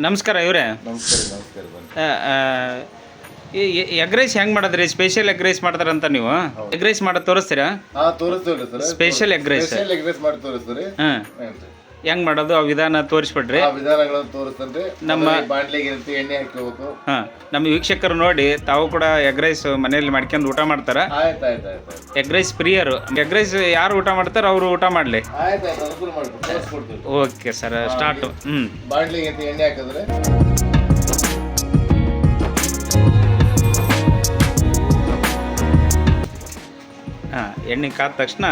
ನಮಸ್ಕಾರ ಇವರೇ. ನಮಸ್ಕಾರ ಬನ್ನಿ. ಎಗ್ ರೈಸ್ ಹೆಂಗೆ ಮಾಡೋದ್ರಿ? ಸ್ಪೆಷಲ್ ಎಗ್ ರೈಸ್ ಮಾಡ್ತಾರಂತ ನೀವು. ಎಗ್ ರೈಸ್ ಮಾಡೋದು ತೋರಿಸ್ತೀರಾ? ತೋರಿಸ್ತೀವಿ ಸರ್. ಸ್ಪೆಷಲ್ ಎಗ್ ರೈಸ್ ಮಾಡಿ ತೋರಿಸ್ತೀರಿ. ಹೆಂಗ್ ಮಾಡೋದು ಆ ವಿಧಾನ ತೋರಿಸ್ಬಿಡ್ರಿ. ವಿಧಾನಗಳನ್ನು ತೋರಿಸ್ತೇನೆ. ನಮ್ಮ ಬಾಂಡ್ಲಿಗೆ ಎಣ್ಣೆ ಹಾಕಬೇಕು. ನಮ್ಮ ವೀಕ್ಷಕರು ನೋಡಿ ತಾವು ಕೂಡ ಎಗ್ ರೈಸ್ ಮನೆಯಲ್ಲಿ ಮಾಡ್ಕೊಂಡು ಊಟ ಮಾಡ್ತಾರ. ಎಗ್ ರೈಸ್ ಪ್ರಿಯರು. ಎಗ್ ರೈಸ್ ಯಾರು ಊಟ ಮಾಡ್ತಾರ ಅವರು ಊಟ ಮಾಡ್ಲಿ. Okay sir, start. ಬಾಂಡ್ಲಿಗೆ ಎಣ್ಣೆ ಹಾಕಿದ್ರೆ ಎಣ್ಣೆ ಕಾದ ತಕ್ಷಣ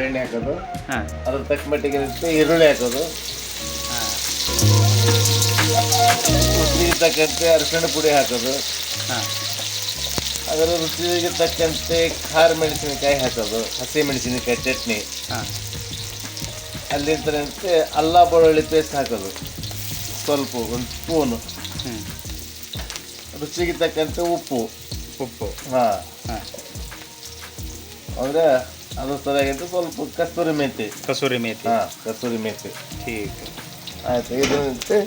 ಎಣ್ಣೆ ಹಾಕೋದು. ಅದ್ರ ತಕ್ಕ ಮಟ್ಟಿಗೆ ಈರುಳ್ಳಿ ಹಾಕೋದು. ರುಚಿಗೆ ತಕ್ಕಂತೆ ಅರಿಶಿಣ ಪುಡಿ ಹಾಕೋದು. ಅದರ ರುಚಿಗೆ ತಕ್ಕಂತೆ ಖಾರ ಮೆಣಸಿನಕಾಯಿ ಹಾಕೋದು. ಹಸಿ ಮೆಣಸಿನಕಾಯಿ ಚಟ್ನಿ. ಅಲ್ಲಿಂದಂತೆ ಅಲ್ಲ ಬೆಳ್ಳುಳ್ಳಿ ಪೇಸ್ಟ್ ಹಾಕೋದು ಸ್ವಲ್ಪ, ಒಂದು ಸ್ಪೂನು. ರುಚಿಗೆ ತಕ್ಕಂತೆ ಉಪ್ಪು. ಅಂದರೆ ಅದು ಸರಿಯಾಗಿಂತ ಸ್ವಲ್ಪ ಕಸ್ತೂರಿ ಮೇಥಿ. ಕಸೂರಿ ಮೇಥಿ. ಠೀಕ್ ಆಯ್ತು. ಇದರಂತೆ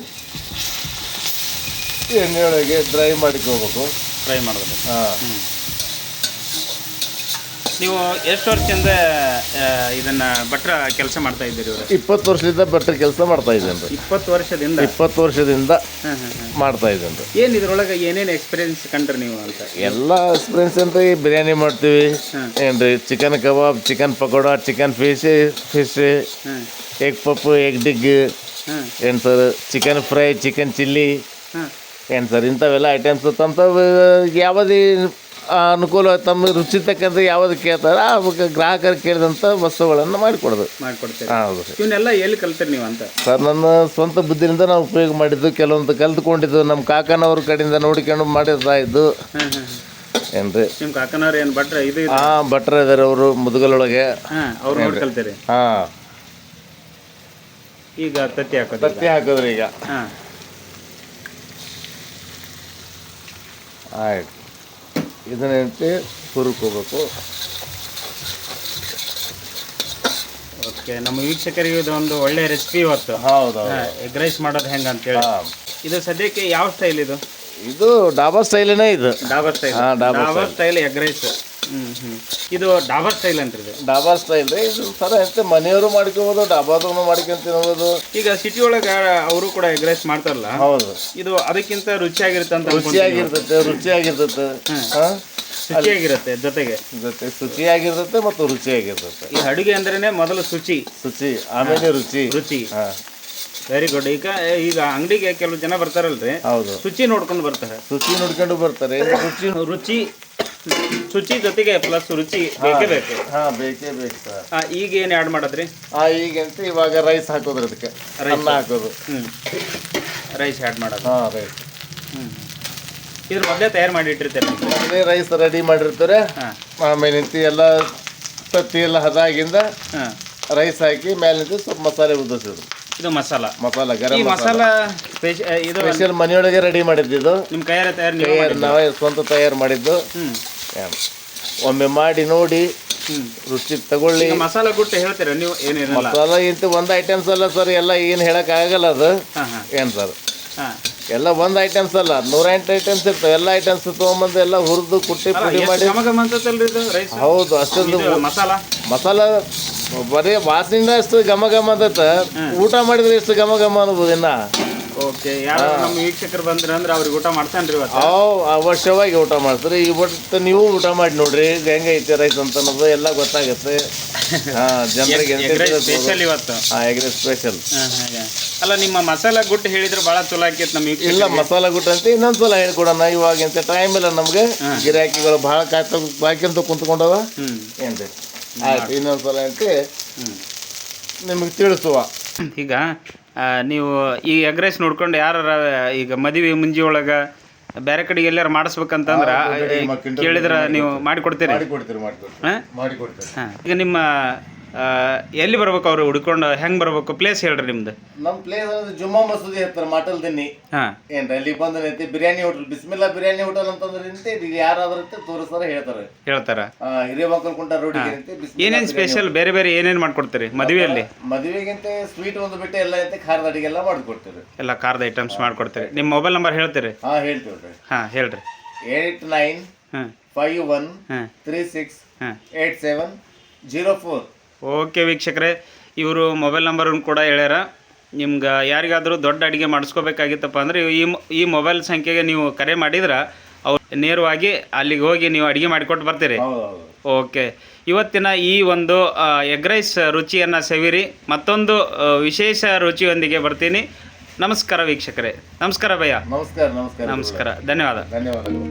ಎಣ್ಣೆಯೊಳಗೆ ಡ್ರೈ ಮಾಡ್ಕೋಬೇಕು. ಫ್ರೈ ಮಾಡೋದು. ನೀವು ಎಷ್ಟು ವರ್ಷದಿಂದ ಇದನ್ನ ಭಟ್ರ ಕೆಲಸ ಮಾಡ್ತಾ ಇದ್ದೀರಿ? 20 ವರ್ಷದಿಂದ ಭಟ್ರ ಕೆಲಸ ಮಾಡ್ತಾ ಇದ್ದೇನೆ. 20 ವರ್ಷದಿಂದ? 20 ವರ್ಷದಿಂದ ಮಾಡ್ತಾ ಇದ್ದೇನೆ. ಏನು ಇದ್ರೊಳಗೆ ಏನೇನು ಎಕ್ಸ್ಪೀರಿಯನ್ಸ್ ಕಂಡ್ರಿ ನೀವು ಅಂತ? ಎಲ್ಲ ಎಕ್ಸ್ಪೀರಿಯನ್ಸ್ ಅಂತ ಬಿರಿಯಾನಿ ಮಾಡ್ತೀವಿ ಏನ್ರಿ, chicken kebab, chicken pakoda, chicken fish, egg puff, egg ಡಿಗ್ ಏನು sir, chicken fry, chicken chilli ಏನು ಸರ್, ಇಂಥವೆಲ್ಲ ಐಟಮ್ಸ್ ತಂತವು ಯಾವುದೇ ಅನುಕೂಲ ತಮ್ಮ ರುಚಿ ತಕ್ಕಂತೆ ಯಾವ್ದು ಕೇಳ್ತಾರೆ ಆ ಗ್ರಾಹಕರು ಕೇಳಿದಂಥ ವಸ್ತುಗಳನ್ನು ಮಾಡಿಕೊಡ್ತೀವಿ. ಹೌದು. ಇವನ್ನೆಲ್ಲ ಎಲ್ಲಿ ಕಲ್ತೀರಿ ನೀವು ಅಂತ? ಸರ್, ನನ್ನ ಸ್ವಂತ ಬುದ್ಧಿಯಿಂದ ನಾವು ಉಪಯೋಗ ಮಾಡಿದ್ದು, ಕೆಲವೊಂದು ಕಲ್ತ್ಕೊಂಡಿದ್ದು ನಮ್ಮ ಕಾಕನವ್ರ ಕಡೆಯಿಂದ ನೋಡಿಕೊಂಡು ಮಾಡಿರ್ತಾ ಇದ್ದು ಏನ್ರಿ. ನಿಮ್ಮ ಕಾಕನವ್ರು ಏನು ಭಟ್ರ? ಇದು ಭಟ್ರ ಇದಾರೆ ಅವರು ಮುದುಗಲೊಳಗೆ. ಅವ್ರು ನೋಡಿ ಕಲ್ತೀರಿ? ಈಗ ತತ್ತಿ ಹಾಕೋದ್ರಿ ಈಗ. ಆಯ್ತು. ಇದನ್ನೇಂತೆ ಹುರ್ಕೋಬೇಕು. ಓಕೆ, ನಮ್ಮ ವೀಕ್ಷಕರಿಗೆ ಇದು ಒಂದು ಒಳ್ಳೆ ರೆಸಿಪಿ ಇವತ್ತು. ಹೌದು. ಎಗ್ ರೈಸ್ ಮಾಡೋದು ಹೆಂಗೆ ಅಂತೇಳಿ. ಇದು ಸದ್ಯಕ್ಕೆ ಯಾವ ಸ್ಟೈಲ್ ಇದು? ಇದು ಡಾಬಾ ಸ್ಟೈಲೇ. ಇದು ಡಾಬಾ ಸ್ಟೈಲ್ ಎಗ್ ರೈಸ್. ಇದು ಡಾಬಾ ಸ್ಟೈಲ್ ಅಂತ. ಡಾಬಾ ಸ್ಟೈಲ್ ರೀ ಇದು. ಸರ ಅಂತ ಮನೆಯವರು ಮಾಡ್ಕೋಬೋದು, ಡಾಬಾದೂ ಮಾಡ್ಕೊಂತ ತಿನ್ಬೋದು. ಈಗ ಸಿಟಿ ಒಳಗೆ ಅವರು ಕೂಡ ಎಗ್ ರೈಸ್ ಮಾಡ್ತಾರಲ್ಲ. ಹೌದು. ಇದು ಅದಕ್ಕಿಂತ ರುಚಿಯಾಗಿರುತ್ತೆ. ಶುಚಿಯಾಗಿರ್ತತೆ ಮತ್ತು ರುಚಿಯಾಗಿರ್ತತೆ. ಈ ಅಡುಗೆ ಅಂದ್ರೇನೆ ಮೊದಲು ಶುಚಿ, ಆಮೇಲೆ ರುಚಿ. Very good. ಈಗ ಅಂಗಡಿಗೆ ಕೆಲವು ಜನ ಬರ್ತಾರಲ್ರಿ. ಹೌದು. ಶುಚಿ ನೋಡ್ಕೊಂಡು ಬರ್ತಾರೆ. ಶುಚಿ ಜೊತೆಗೆ ಪ್ಲಸ್ ರುಚಿ ಬೇಕೇ ಬೇಕು. ಬೇಕೇ ಬೇಕು ಸರ್. ಈಗ ಏನು ಆ್ಯಡ್ ಮಾಡೋದ್ರಿ? ಈಗಂತ ಇವಾಗ ರೈಸ್ ಹಾಕೋದ್ರಿ. ಅದಕ್ಕೆ ಅನ್ನ ಹಾಕೋದು. ರೈಸ್ ಆ್ಯಡ್ ಮಾಡೋದು. ರೈಸ್. ಇದ್ರ ಮೊದಲೇ ತಯಾರು ಮಾಡಿ ಇಟ್ಟಿರ್ತಾರೆ. ಮೊದಲೇ ರೈಸ್ ರೆಡಿ ಮಾಡಿರ್ತಾರೆ. ಆಮೇಲೆ ಎಲ್ಲ ತತ್ತಿ ಎಲ್ಲ ಹದಾಗಿಂದ ರೈಸ್ ಹಾಕಿ ಮೇಲಿಂದ ಸ್ವಲ್ಪ ಮಸಾಲೆ ಉದ್ದಿಸೋದು. ಇದು ಮಸಾಲ ಗರಂ ಮಸಾಲ ಇದು ಸ್ಪೆಷಲ್ ಮನೆಯೊಳಗೆ ರೆಡಿ ಮಾಡಿದ್ದು. ನಿಮ್ಮ ಕೈಯಾರ ನಾವೇ ಸ್ವಂತ ತಯಾರು ಮಾಡಿದ್ದು. ಒಮ್ಮೆ ಮಾಡಿ ನೋಡಿ ರುಚಿ ತಗೊಳ್ಳಿ. ಮಸಾಲ ಗುಟ್ಟು ಹೇಳ್ತೀರಾ ನೀವು? ಏನೇನು ಮಸಾಲ ಇಂತ ಒಂದು ಐಟಮ್ಸ್ ಅಲ್ಲ ಸರ್, ಎಲ್ಲ ಏನು ಹೇಳಕ್ ಆಗಲ್ಲ ಅದು. ಏನು ಸರ್, ಎಲ್ಲ ಒಂದು ಐಟಮ್ಸ್ ಅಲ್ಲ, 108 ಐಟಮ್ಸ್ ಇರ್ತವೆ. ಎಲ್ಲ ಐಟಮ್ಸ್ ತೊಗೊಂಬಂದು ಎಲ್ಲ ಹುರಿದು ಕುಟ್ಟಿ ಪುಡಿ ಮಾಡಿ. ಹೌದು, ಅಷ್ಟೊಂದು ಮಸಾಲ ಬರೀ ವಾಸನಿಂದ ಅಷ್ಟು ಘಮ ಅಂತ. ಊಟ ಮಾಡಿದ್ರೆ ಎಷ್ಟು ಘಮ ಅನ್ಬೋದು ಇನ್ನ. ಓಕೆ, ಯಾರು ನಮ್ಮ ವೀಕ್ಷಕರು ಬಂದ್ರೆ ಅಂದ್ರೆ ಅವ್ರಿಗೆ ಊಟ ಮಾಡ್ತಾನ್ರಿ? ಅವಶ್ಯವಾಗಿ ಊಟ ಮಾಡ್ತಾರೆ. ಈಗ ಬಟ್ ನೀವು ಊಟ ಮಾಡಿ ನೋಡ್ರಿ ಹೆಂಗೈತೆ ರೈಸ್ ಅಂತ ಅನ್ನೋದು ಎಲ್ಲ ಗೊತ್ತಾಗುತ್ತೆ ಜನರಿಗೆ. ಸ್ಪೆಷಲ್ ಇವತ್ತು ಎಗ್ ರೈಸ್ ಸ್ಪೆಷಲ್. ಅಲ್ಲ, ನಿಮ್ಮ ಮಸಾಲ ಗುಟ್ಟು ಹೇಳಿದ್ರೆ ಭಾಳ ಚಲೋ ಆಕೈತೆ ನಮಗೆ. ಇಲ್ಲ, ಮಸಾಲ ಗುಟ್ಟು ಅಂತ ಇನ್ನೊಂದ್ಸಲ ಹೇಳ್ಕೊಡೋಣ. ಇವಾಗ ಅಂತ ಟೈಮ್ ಇಲ್ಲ ನಮ್ಗೆ. ಗಿರಾಕಿಗಳು ಭಾಳ ಕಾಯ್ಕೊಂತ ಕುಂತ್ಕೊಂಡವ. ಏನ್ರಿ, ಆಯ್ತು, ಇನ್ನೊಂದ್ಸಲ ಅಂತ ನಿಮಗೆ ತಿಳಿಸುವ. ಈಗ ನೀವು ಈ ಎಗ್ ರೈಸ್ ನೋಡ್ಕೊಂಡು ಯಾರು ಈಗ ಮದುವೆ ಮುಂಜಿ ಒಳಗೆ ಬೇರೆ ಕಡೆಗೆ ಎಲ್ಲಾರು ಮಾಡಿಸ್ಬೇಕಂತಂದ್ರೆ ಕೇಳಿದ್ರೆ ನೀವು ಮಾಡಿಕೊಡ್ತೀರಿ? ಈಗ ನಿಮ್ಮ ಎಲ್ಲಿ ಬರ್ಬೇಕು ಅವ್ರು ಹುಡ್ಕೊಂಡು ಹೆಂಗೆ ಬರ್ಬೇಕು ಪ್ಲೇಸ್ ಹೇಳ್ರಿ ನಿಮ್ದು. ನಮ್ಮ ಪ್ಲೇಸ್ ಅಂದ್ರೆ ಜುಮ್ಮಾ ಮಸೂದಿ ಹತ್ತಿರ ಮಾಟಲ್ ದಿನ್ನಿ ಹಾಂ ಏನ್ರಿ ಅಲ್ಲಿ ಬಂದ್ರೆ ಐತಿ ಬಿರಿಯಾನಿ ಹೋಟೆಲ್ ಬಿಸ್ಮಿಲ್ಲಾ ಬಿರಿಯಾನಿ ಹೋಟೆಲ್ ಅಂತಂದ್ರೆ ನಿಂತೆ ಇಲ್ಲಿ ಯಾರಾದ್ರೂ ತೋರಿಸ್ತಾರ ಹೇಳ್ತಾರೆ. ಹೇಳ್ತಾರ. ಹಿರೇಮಕ್ಕನಕುಂಟ ರೋಡಿಗೆ ಏನೇನು ಸ್ಪೆಷಲ್ ಬೇರೆ ಬೇರೆ ಏನೇನು ಮಾಡ್ಕೊಡ್ತೀರಿ ಮದುವೆಯಲ್ಲಿ? ಮದುವೆಗಿಂತ ಸ್ವೀಟ್ ಒಂದು ಬಿಟ್ಟು ಎಲ್ಲ ಐತೆ, ಖಾರದ ಅಡಿಗೆ ಎಲ್ಲ ಮಾಡ್ಕೊಡ್ತೀವಿ. ಎಲ್ಲ ಖಾರದ ಐಟಮ್ಸ್ ಮಾಡ್ಕೊಡ್ತೀರಿ. ನಿಮ್ಮ ಮೊಬೈಲ್ ನಂಬರ್ ಹೇಳ್ತೀರಿ? ಹಾಂ ಹೇಳ್ತೀವಿ. ಹಾಂ ಹೇಳ್ರಿ. 8951368704. ಓಕೆ ವೀಕ್ಷಕರೇ, ಇವರು ಮೊಬೈಲ್ ನಂಬರನ್ನು ಕೂಡ ಹೇಳ್ಯಾರ. ನಿಮ್ಗೆ ಯಾರಿಗಾದರೂ ದೊಡ್ಡ ಅಡುಗೆ ಮಾಡಿಸ್ಕೋಬೇಕಾಗಿತ್ತಪ್ಪ ಅಂದರೆ ಈ ಮೊಬೈಲ್ ಸಂಖ್ಯೆಗೆ ನೀವು ಕರೆ ಮಾಡಿದ್ರೆ ಅವ್ರು ನೇರವಾಗಿ ಅಲ್ಲಿಗೆ ಹೋಗಿ ನೀವು ಅಡುಗೆ ಮಾಡಿಕೊಟ್ಟು ಬರ್ತೀರಿ. ಓಕೆ, ಇವತ್ತಿನ ಈ ಒಂದು ಎಗ್ ರೈಸ್ ರುಚಿಯನ್ನು ಸವಿರಿ. ಮತ್ತೊಂದು ವಿಶೇಷ ರುಚಿಯೊಂದಿಗೆ ಬರ್ತೀನಿ. ನಮಸ್ಕಾರ ವೀಕ್ಷಕರೇ. ನಮಸ್ಕಾರ ಭಯ್ಯ. ನಮಸ್ಕಾರ. ನಮಸ್ಕಾರ. ನಮಸ್ಕಾರ. ಧನ್ಯವಾದ. ಧನ್ಯವಾದಗಳು.